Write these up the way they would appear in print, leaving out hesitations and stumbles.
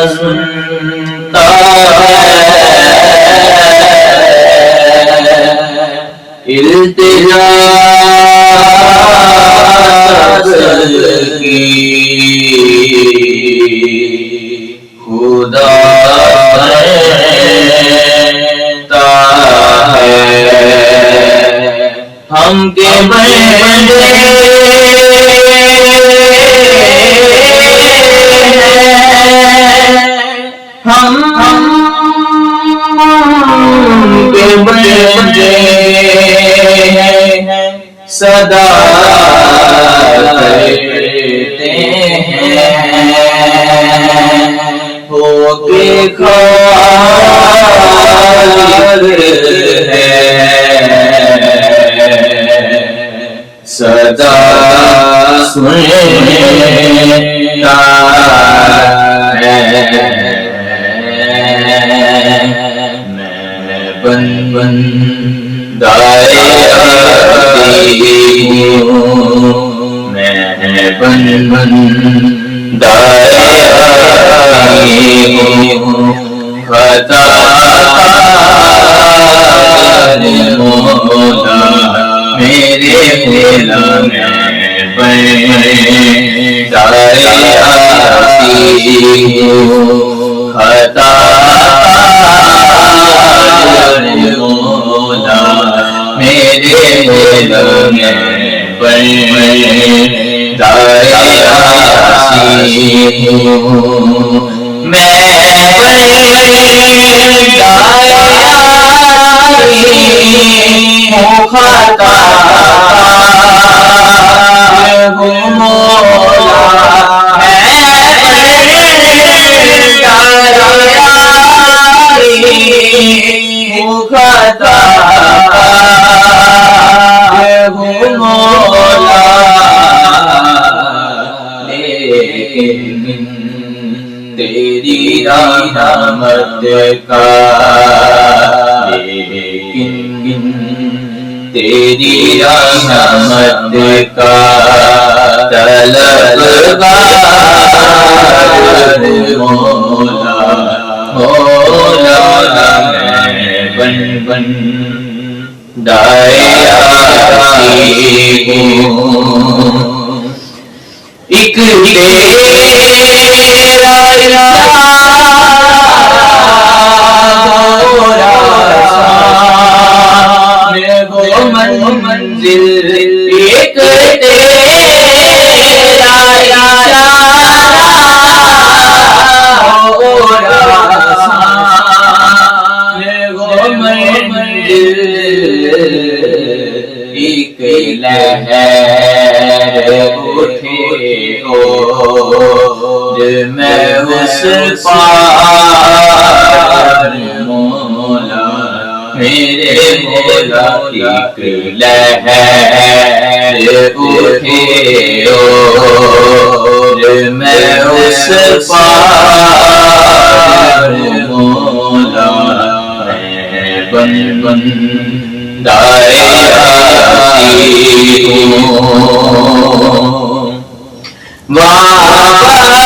نوازتا ہے التجا کی خدا رہتا ہے ہم کے بندے ہم کے بندے صدا کرتے ہیں ہو کے خالق ہے صدا سنتا ہے بندائے آتی ہوں میں بندائے آتی ہوں خطا مولا میرے مولا میں بندائے آتی ہوں خطا مولا میرے مولا بندائے آتی ہوں میں بندائے آتی ہوں خطا مولا خطا مولا لیکن تیری رحمت کا لیکن تیری رحمت کا طلبگار مولا مولا بندائے آتی ہوں ایک تیرا وہ منزل ایک تیرا ایک لہر اٹھے اور میں اس پار مولا میرے مولا ایک لہر اٹھے اور میں اس پار مولا بندائے آتی ہوں واپس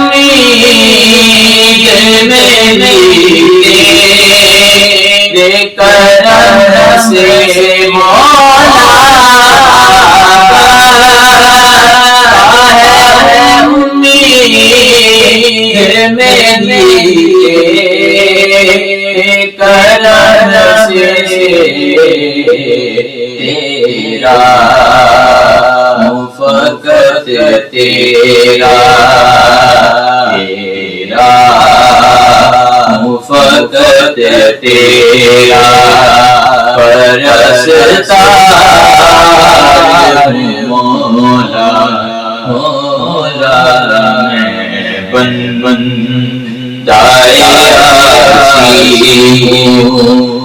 امید میری تیرے کرم سے مولا امید میری کرم سے تیرا فقط تیرا تیرا فقط تیرا پرستار مولا مولا میں بندائے آتی ہوں